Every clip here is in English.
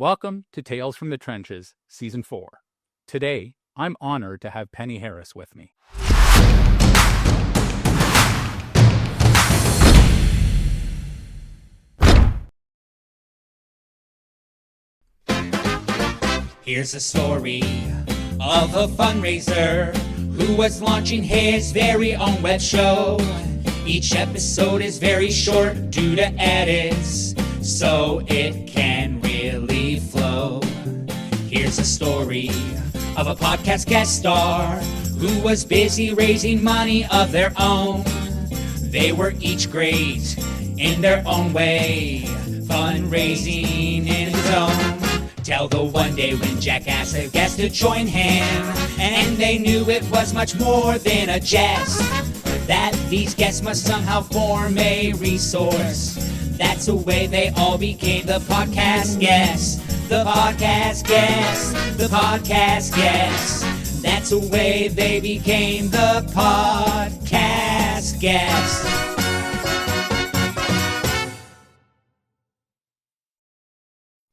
Welcome to Tales from the Trenches, Season 4. Today, I'm honored to have Penny Harris with me. Here's a story of a fundraiser who was launching his very own web show. Each episode is very short due to edits, so it can really flow. Here's a story of a podcast guest star who was busy raising money of their own. They were each great in their own way, fundraising in the zone. Till the one day when Jack asked a guest to join him, and they knew it was much more than a jest, that these guests must somehow form a resource. That's the way they all became the podcast guests. The podcast guests. The podcast guests. That's the way they became the podcast guests.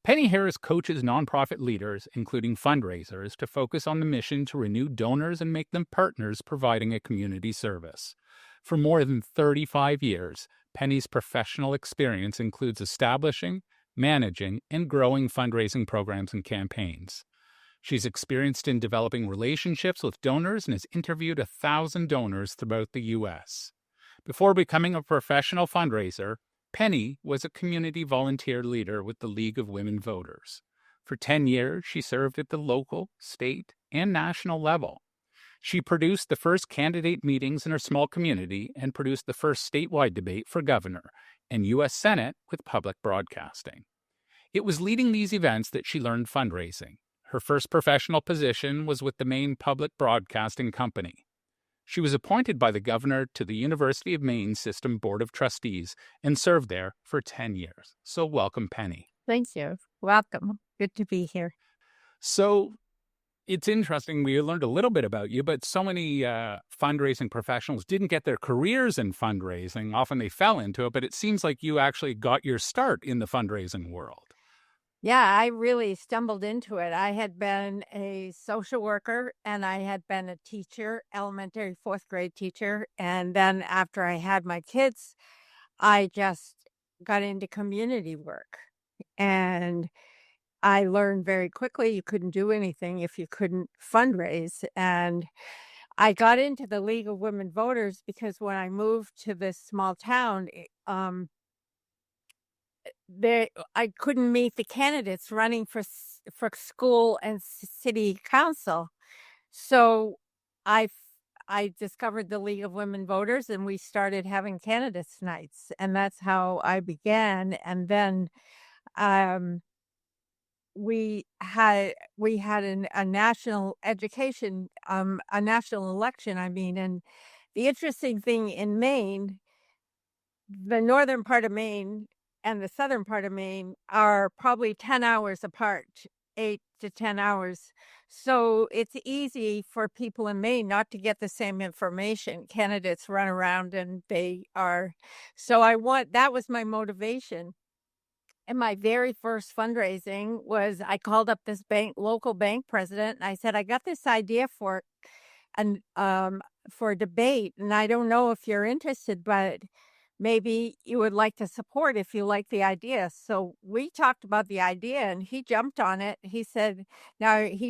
Penny Harris coaches nonprofit leaders, including fundraisers, to focus on the mission to renew donors and make them partners providing a community service. For more than 35 years, Penny's professional experience includes establishing, managing, and growing fundraising programs and campaigns. She's experienced in developing relationships with donors and has interviewed 1,000 donors throughout the U.S. Before becoming a professional fundraiser, Penny was a community volunteer leader with the League of Women Voters. For 10 years, she served at the local, state, and national level. She produced the first candidate meetings in her small community and produced the first statewide debate for governor and U.S. Senate with public broadcasting. It was leading these events that she learned fundraising. Her first professional position was with the Maine Public Broadcasting Company. She was appointed by the governor to the University of Maine System Board of Trustees and served there for 10 years. So welcome, Penny. Thank you. Welcome. Good to be here. So it's interesting. We learned a little bit about you, but so many fundraising professionals didn't get their careers in fundraising. Often they fell into it, but it seems like you actually got your start in the fundraising world. Yeah, I really stumbled into it. I had been a social worker and I had been a teacher, elementary, fourth grade teacher. And then after I had my kids, I just got into community work. And I learned very quickly you couldn't do anything if you couldn't fundraise. And I got into the League of Women Voters because when I moved to this small town, I couldn't meet the candidates running for school and city council. So I discovered the League of Women Voters and we started having candidates nights, and that's how I began. And then we had a national education, a national election, and the interesting thing in Maine, the northern part of Maine and the southern part of Maine are probably 10 hours apart, 8 to 10 hours. So it's easy for people in Maine not to get the same information. Candidates run around and that was my motivation. And my very first fundraising was I called up this local bank president, and I said, I got this idea for a debate, and I don't know if you're interested, but maybe you would like to support if you like the idea. So we talked about the idea and he jumped on it. He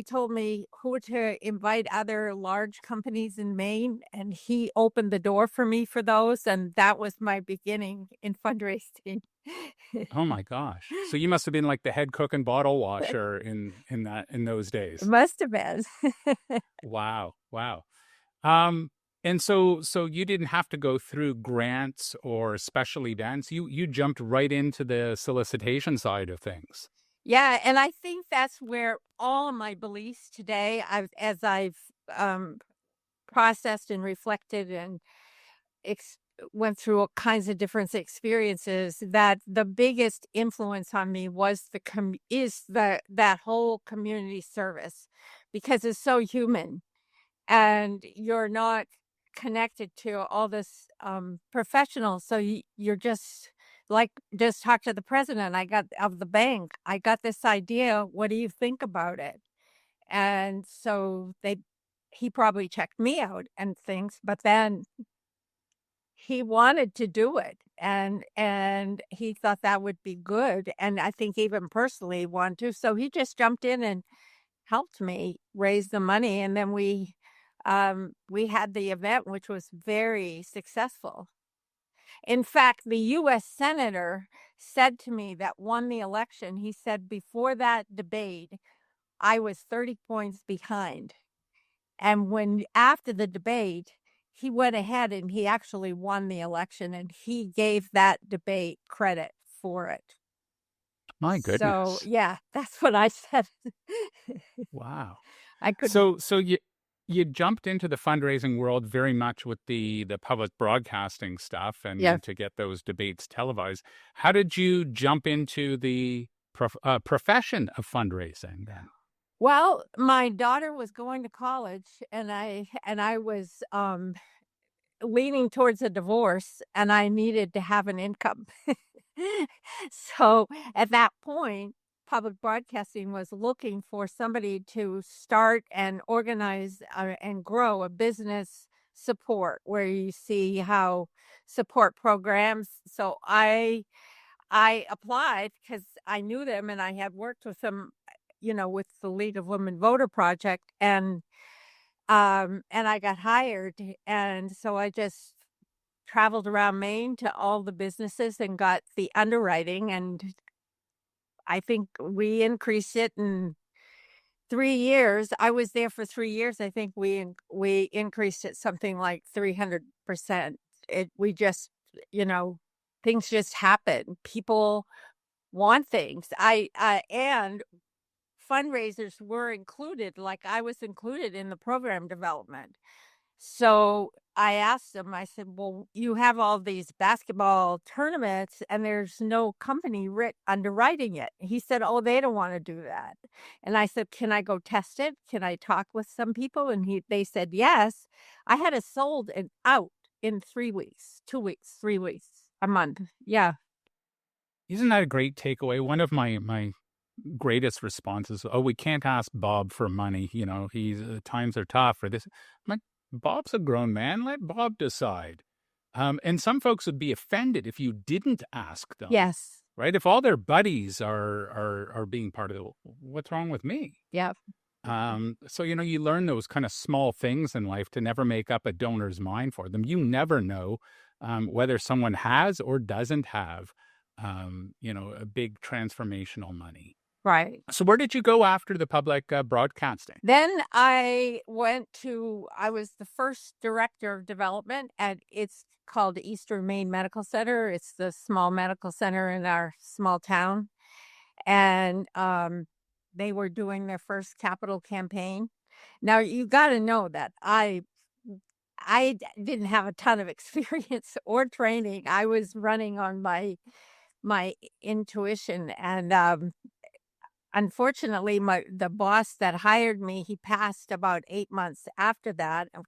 told me who to invite other large companies in Maine, and he opened the door for me for those. And that was my beginning in fundraising. Oh my gosh. So you must have been like the head cook and bottle washer in those days. Must have been. Wow. And so you didn't have to go through grants or special events. You jumped right into the solicitation side of things. Yeah, and I think that's where all of my beliefs today, as I've processed and reflected and went through all kinds of different experiences, that the biggest influence on me was that whole community service, because it's so human, and you're not connected to all this professional, so you're just like, just talked to the president of the bank. I got this idea. What do you think about it? And so he probably checked me out and things, but then he wanted to do it, and he thought that would be good, and I think even personally wanted to, so he just jumped in and helped me raise the money, and then we had the event, which was very successful. In fact, the US senator said to me that won the election, he said, "Before that debate, I was 30 points behind." And after the debate, he went ahead and he actually won the election, and he gave that debate credit for it. My So, goodness. yeah, that's what I said. Wow. I couldn't. So you jumped into the fundraising world very much with the public broadcasting stuff Yeah. and to get those debates televised. How did you jump into the profession of fundraising then? Well, my daughter was going to college, and I was, leaning towards a divorce, and I needed to have an income. So, at that point, public broadcasting was looking for somebody to start and organize, and grow a business support where you see how support programs. So I applied because I knew them and I had worked with them, with the League of Women Voter Project, and I got hired, and so I just traveled around Maine to all the businesses and got the underwriting, and I think we increased it in 3 years. I was there for 3 years. I think we increased it something like 300%. We just, you know, things just happen. People want things. And fundraisers were included, like, I was included in the program development. So I asked him, I said, "Well, you have all these basketball tournaments and there's no company underwriting it." He said, "Oh, they don't want to do that." And I said, "Can I go test it? Can I talk with some people?" And they said, "Yes." I had it sold and out in 3 weeks, 2 weeks, 3 weeks, a month. Yeah. Isn't that a great takeaway? One of my greatest responses, "Oh, we can't ask Bob for money. He's times are tough for this." I'm like, Bob's a grown man. Let Bob decide. And some folks would be offended if you didn't ask them, Yes. right? If all their buddies are being part of it, what's wrong with me? Yeah. So you learn those kind of small things in life to never make up a donor's mind for them. You never know whether someone has or doesn't have, a big transformational money. Right. So where did you go after the public broadcasting? Then I was the first director of development it's called Eastern Maine Medical Center. It's the small medical center in our small town. And they were doing their first capital campaign. Now you got to know that didn't have a ton of experience or training. I was running on my intuition, and unfortunately, the boss that hired me, he passed about 8 months after that, and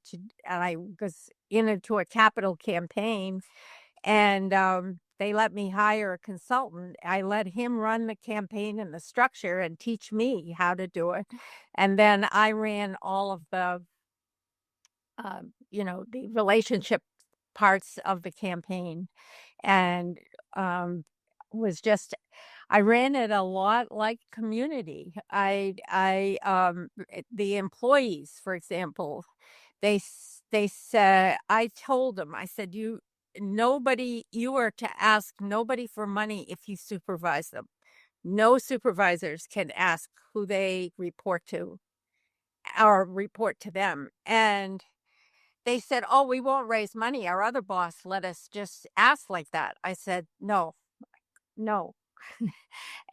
I was into a capital campaign, and they let me hire a consultant. I let him run the campaign and the structure and teach me how to do it, and then I ran all of the relationship parts of the campaign, and was just I ran it a lot like community. The employees, for example, they said, I told them, I said, you are to ask nobody for money if you supervise them. No supervisors can ask who they report to or report to them. And they said, "Oh, we won't raise money. Our other boss let us just ask like that." I said, "No, no."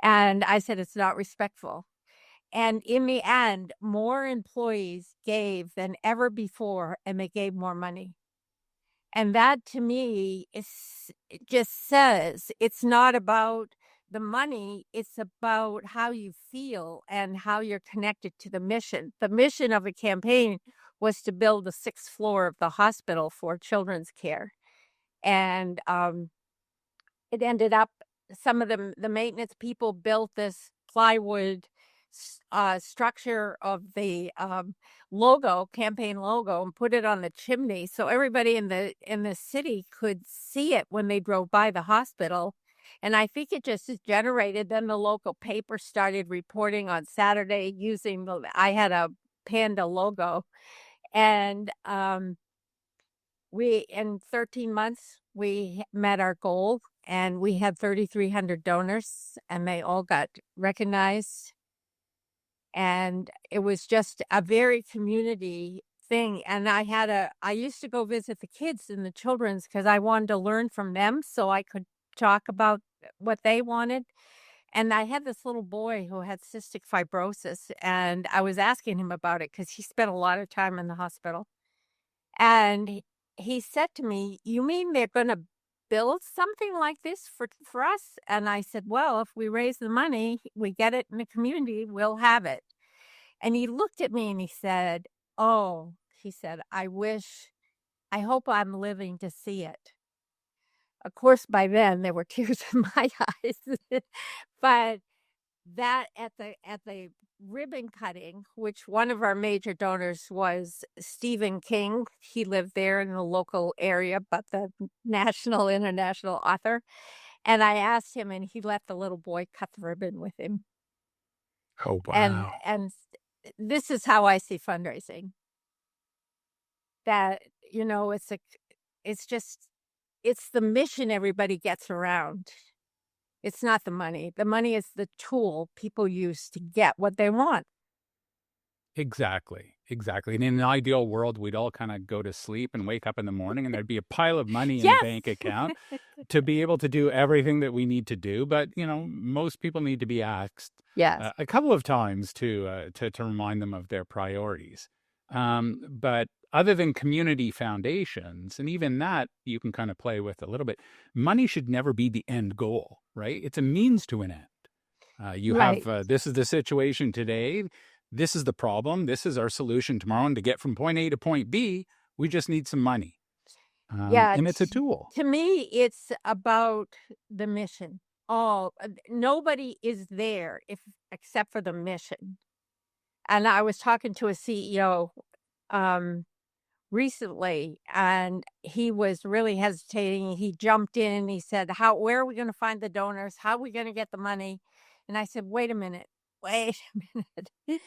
And I said, "It's not respectful." And in the end, more employees gave than ever before, and they gave more money. And that to me it just says it's not about the money, it's about how you feel and how you're connected to the mission. The mission of a campaign was to build the 6th floor of the hospital for children's care. And it ended up some of the maintenance people built this plywood structure of the campaign logo, and put it on the chimney so everybody in the city could see it when they drove by the hospital. And I think it just generated. Then the local paper started reporting on Saturday using I had a panda logo, and we in 13 months we met our goal, and we had 3,300 donors, and they all got recognized. And it was just a very community thing. And I used to go visit the kids in the children's because I wanted to learn from them so I could talk about what they wanted. And I had this little boy who had cystic fibrosis, and I was asking him about it because he spent a lot of time in the hospital. And he said to me, "You mean they're going to build something like this for us?" And I said, "Well, if we raise the money, we get it in the community, we'll have it." And he looked at me and he said, "Oh," he said, I hope I'm living to see it." Of course, by then there were tears in my eyes. But that at the ribbon cutting, which one of our major donors was Stephen King. He lived there in the local area, but the national, international author. And I asked him, and he let the little boy cut the ribbon with him. Oh, And wow. this is how I see fundraising. That, it's just, it's the mission everybody gets around. It's not the money. The money is the tool people use to get what they want. Exactly, exactly. And in an ideal world, we'd all kind of go to sleep and wake up in the morning, and there'd be a pile of money in the Yes. bank account to be able to do everything that we need to do. But most people need to be asked Yes. a couple of times to remind them of their priorities. But other than community foundations, and even that you can kind of play with a little bit, money should never be the end goal, right? It's a means to an end. You have Right. this is the situation today. This is the problem. This is our solution tomorrow. And to get from point A to point B, we just need some money. Yeah. And it's a tool. To me, it's about the mission. Nobody is there except for the mission. And I was talking to a CEO recently, and he was really hesitating. He jumped in. He said, where are we going to find the donors? How are we going to get the money? And I said, wait a minute. Wait a minute.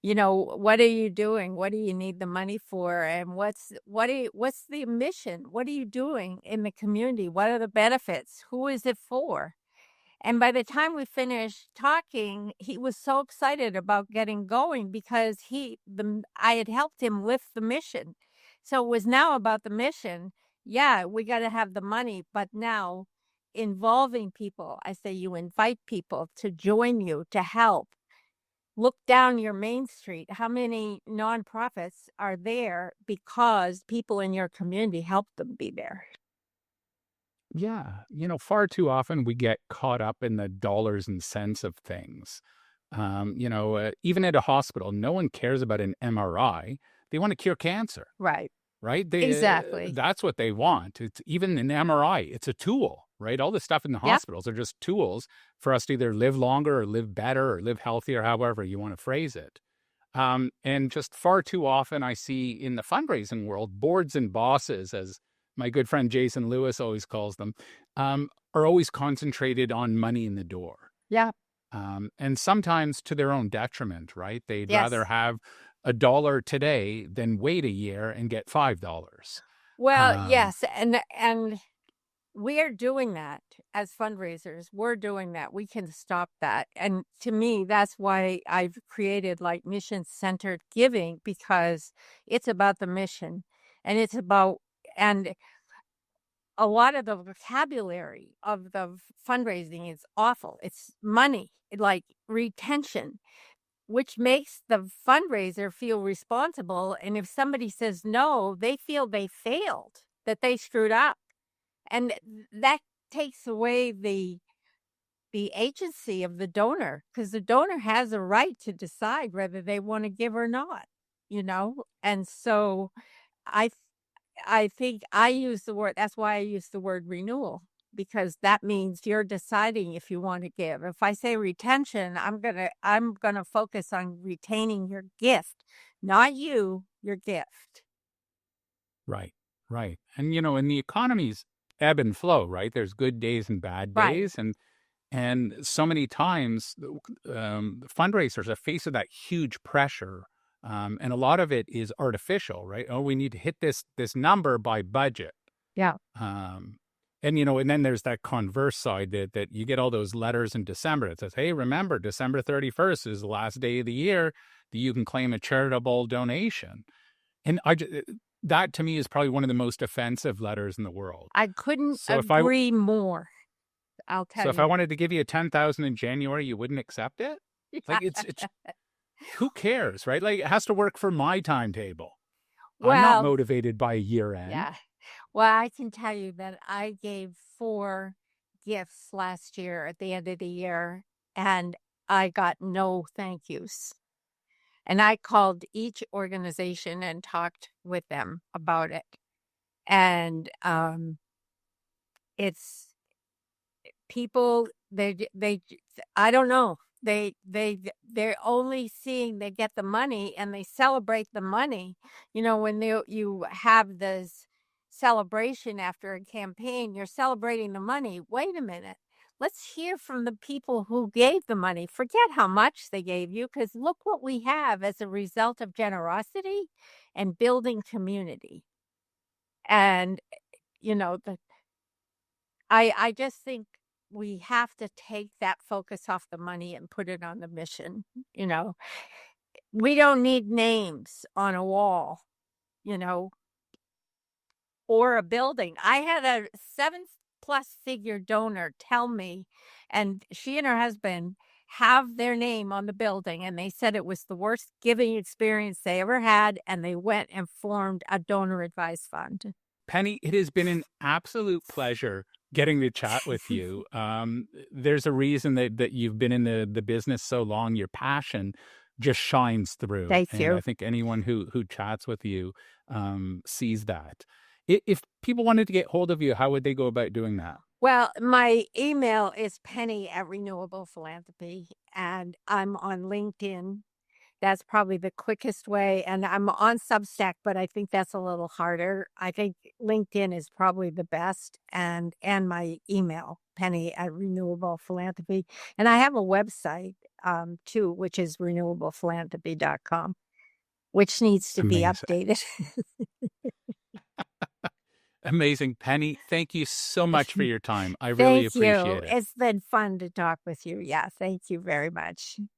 What are you doing? What do you need the money for? And what's the mission? What are you doing in the community? What are the benefits? Who is it for? And by the time we finished talking, he was so excited about getting going because I had helped him lift the mission. So it was now about the mission. Yeah, we got to have the money, but now involving people. I say you invite people to join you, to help. Look down your main street. How many nonprofits are there because people in your community helped them be there? Yeah. Far too often we get caught up in the dollars and cents of things. Even at a hospital, no one cares about an MRI. They want to cure cancer. Right. Right? Exactly. That's what they want. It's even an MRI, it's a tool, right? All the stuff in the Yep. hospitals are just tools for us to either live longer or live better or live healthier, however you want to phrase it. And just far too often I see in the fundraising world, boards and bosses, as my good friend Jason Lewis always calls them, are always concentrated on money in the door. Yeah. And sometimes to their own detriment, right? They'd rather Yes. have $1 today than wait a year and get $5. Well, Um, yes, and we're doing that as fundraisers. We're doing that. We can stop that. And to me, that's why I've created like mission-centered giving, because it's about the mission, and and a lot of the vocabulary of the fundraising is awful. It's money, like retention, which makes the fundraiser feel responsible. And if somebody says no, they feel they failed, that they screwed up. And that takes away the agency of the donor, because the donor has a right to decide whether they want to give or not. And so I I think I use the word, that's why I use the word renewal. because that means you're deciding if you want to give. If I say retention, I'm gonna focus on retaining your gift, not you, your gift. Right, right. And, and the economies ebb and flow, right? There's good days and bad Right. days, and so many times, fundraisers are faced with that huge pressure, and a lot of it is artificial, right? Oh, we need to hit this number by budget, Yeah. um, and then there's that converse side that you get all those letters in December that says, "Hey, remember, December 31st is the last day of the year that you can claim a charitable donation." And that to me is probably one of the most offensive letters in the world. I couldn't So if I agree more, I'll so tell if I you. wanted to give you 10,000 in January, you wouldn't accept it? Like it's who cares, right? Like it has to work for my timetable. I'm not Well, motivated by a year end. yeah. Well, I can tell you that I gave 4 gifts last year at the end of the year, and I got no thank yous. And I called each organization and talked with them about it. And it's people I don't know. They're only seeing they get the money and they celebrate the money. When you have this celebration after a campaign, you're celebrating the money. Wait a minute. Let's hear from the people who gave the money. Forget how much they gave you, because look what we have as a result of generosity and building community. And the I just think we have to take that focus off the money and put it on the mission. You know, we don't need names on a wall, you know, or a building. I had a 7+ figure donor tell me, and she and her husband have their name on the building, and they said it was the worst giving experience they ever had, and they went and formed a donor advised fund. Penny, it has been an absolute pleasure getting to chat with you. There's a reason that you've been in the business so long. Your passion just shines through, Thank and I you. think anyone who chats with you sees that. If people wanted to get hold of you, how would they go about doing that? Well, my email is penny@Renewable Philanthropy, and I'm on LinkedIn. That's probably the quickest way, and I'm on Substack, but I think that's a little harder. I think LinkedIn is probably the best, and my email, penny@Renewable Philanthropy, and I have a website, too, which is renewablephilanthropy.com, which needs to be Amazing. updated. Amazing. Penny, thank you so much for your time. I really Thank you. appreciate it. It's been fun to talk with you. Yeah, thank you very much.